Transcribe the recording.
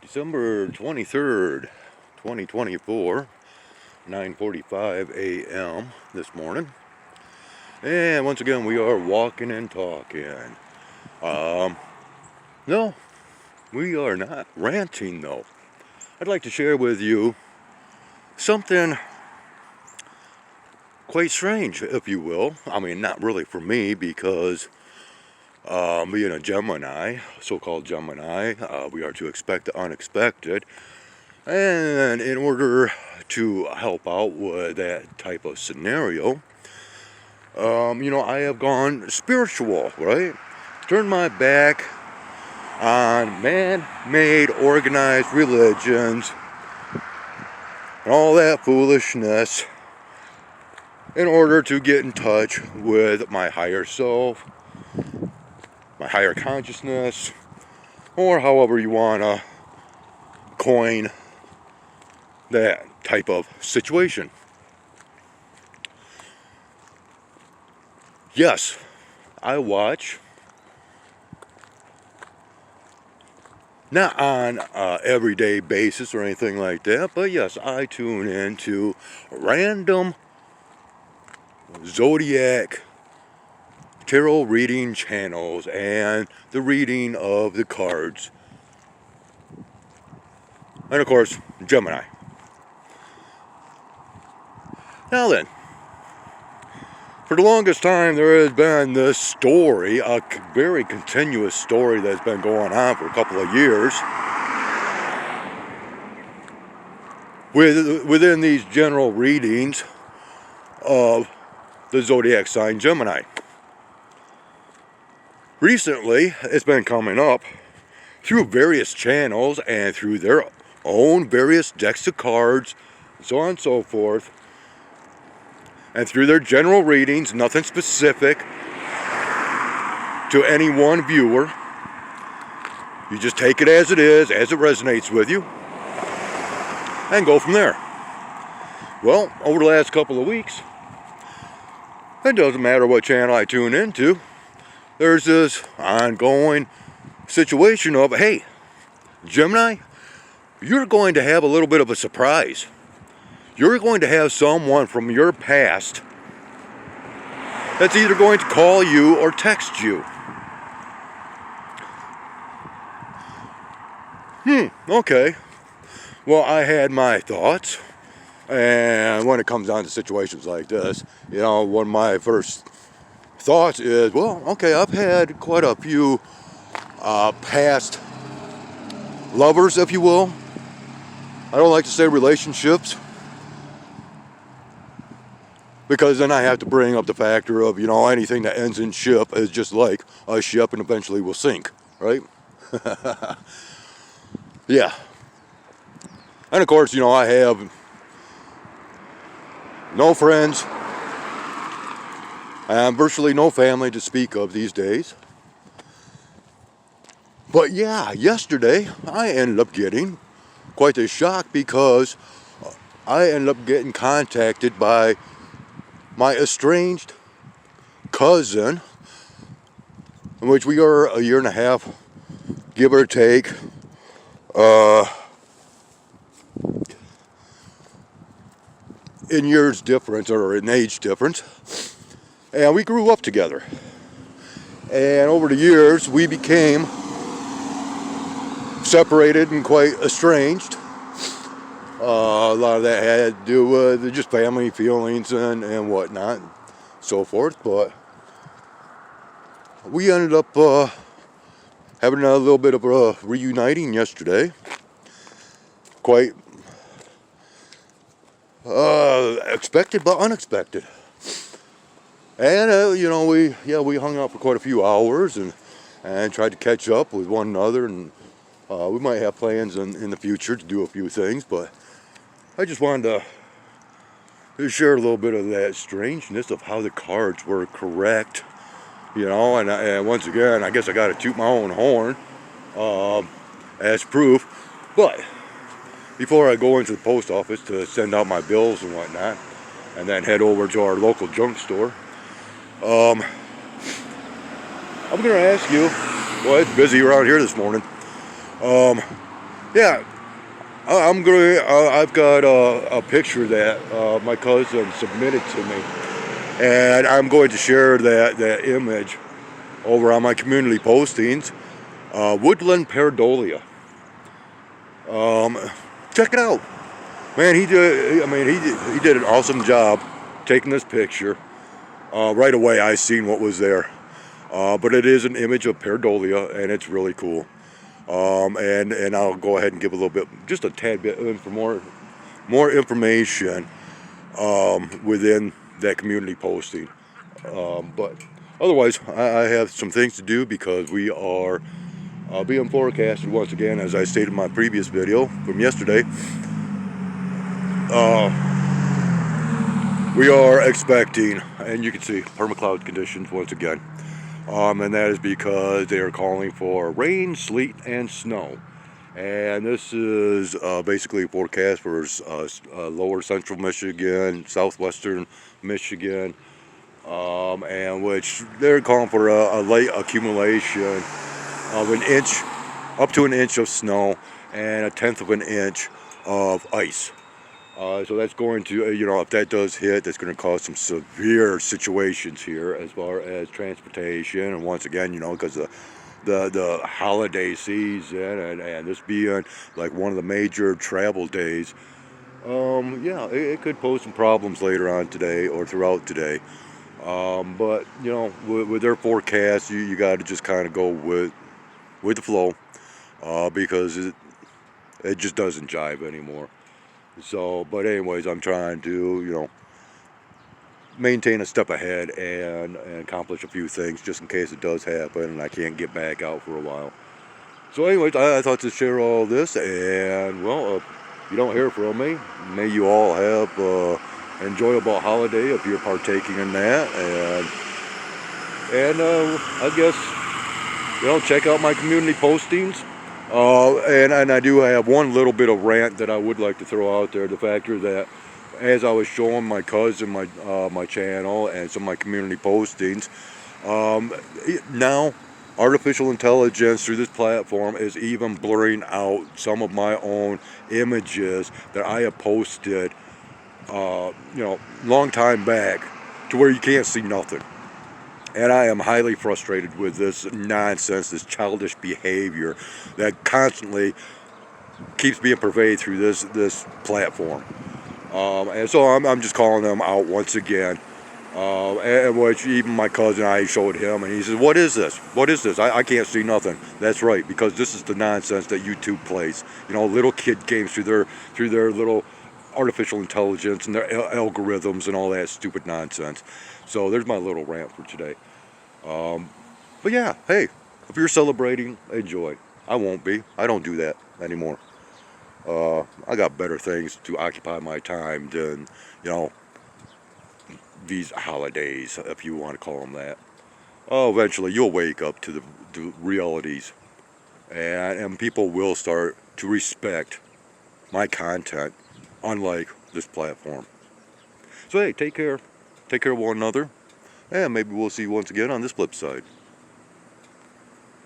December 23rd, 2024, 9:45 a.m. this morning. And once again, we are walking and talking. No, we are not ranting though. I'd like to share with you something quite strange, if you will. I mean, not really for me, because being a Gemini, so-called Gemini, we are to expect the unexpected. And in order to help out with that type of scenario, I have gone spiritual, right? Turned my back on man-made organized religions and all that foolishness in order to get in touch with my higher self, my higher consciousness, or however you want to coin that type of situation. Yes, I watch, not on an everyday basis or anything like that, but yes, I tune into random zodiac tarot reading channels and the reading of the cards. And of course, Gemini. Now then, for the longest time there has been this story, a very continuous story that's been going on for a couple of years, within these general readings of the zodiac sign Gemini. Recently, it's been coming up through various channels and through their own various decks of cards, so on and so forth, and through their general readings, nothing specific to any one viewer. You just take it as it is, as it resonates with you, and go from there. Well, over the last couple of weeks, it doesn't matter what channel I tune into, there's this ongoing situation of, hey, Gemini, you're going to have a little bit of a surprise. You're going to have someone from your past that's either going to call you or text you. Okay. Well, I had my thoughts, and when it comes down to situations like this, one of my first thoughts is, well, okay, I've had quite a few past lovers, if you will. I don't like to say relationships, because then I have to bring up the factor of, anything that ends in ship is just like a ship and eventually will sink, right? Yeah. And of course, I have no friends and virtually no family to speak of these days. But yeah, yesterday I ended up getting quite a shock, because I ended up getting contacted by my estranged cousin, in which we are a year and a half, give or take, in years difference or in age difference, and we grew up together. And over the years, we became separated and quite estranged. A lot of that had to do with just family feelings and whatnot, so forth. But we ended up having a little bit of a reuniting yesterday. Quite expected but unexpected. And we hung out for quite a few hours and tried to catch up with one another, and we might have plans in the future to do a few things, but I just wanted to share a little bit of that strangeness of how the cards were correct, and once again, I guess I got to toot my own horn as proof. But before I go into the post office to send out my bills and whatnot, and then head over to our local junk store, I'm going to ask you, well, it's busy around here this morning, Yeah, I'm gonna. I've got a picture that my cousin submitted to me, and I'm going to share that image over on my community postings. Woodland pareidolia. Um, Check it out, man. He did. I mean, he did an awesome job taking this picture. Right away, I seen what was there. But it is an image of pareidolia, and it's really cool. And I'll go ahead and give a little bit, just a tad bit more information within that community posting. But otherwise, I have some things to do because we are being forecasted once again, as I stated in my previous video from yesterday. We are expecting, and you can see permacloud conditions once again. And that is because they are calling for rain, sleet, and snow. And this is basically a forecast for lower central Michigan, southwestern Michigan, and which they're calling for a late accumulation of an inch, up to an inch of snow, and a tenth of an inch of ice. So that's going to, if that does hit, that's going to cause some severe situations here as far as transportation. And once again, because the holiday season and this being like one of the major travel days, yeah, it could pose some problems later on today or throughout today. But with their forecast, you got to just kind of go with the flow, because it just doesn't jive anymore. So, but anyways, I'm trying to, maintain a step ahead and accomplish a few things just in case it does happen and I can't get back out for a while. So anyways, I thought to share all this, and well, if you don't hear from me, may you all have an enjoyable holiday if you're partaking in that, and I guess, check out my community postings. And I do have one little bit of rant that I would like to throw out there. The factor that, as I was showing my cousin my channel and some of my community postings, now artificial intelligence through this platform is even blurring out some of my own images that I have posted, long time back, to where you can't see nothing. And I am highly frustrated with this nonsense, this childish behavior that constantly keeps being pervaded through this platform. And so I'm just calling them out once again. And which even my cousin, I showed him, and he says, "What is this? What is this? I can't see nothing." That's right, because this is the nonsense that YouTube plays. Little kid games through their little artificial intelligence and their algorithms and all that stupid nonsense. So there's my little rant for today. But yeah, hey, if you're celebrating, enjoy. I won't be. I don't do that anymore. I got better things to occupy my time than, these holidays, if you want to call them that. Oh, eventually you'll wake up to the realities, and people will start to respect my content, unlike this platform. So hey, take care. Take care of one another, and maybe we'll see you once again on this flip side.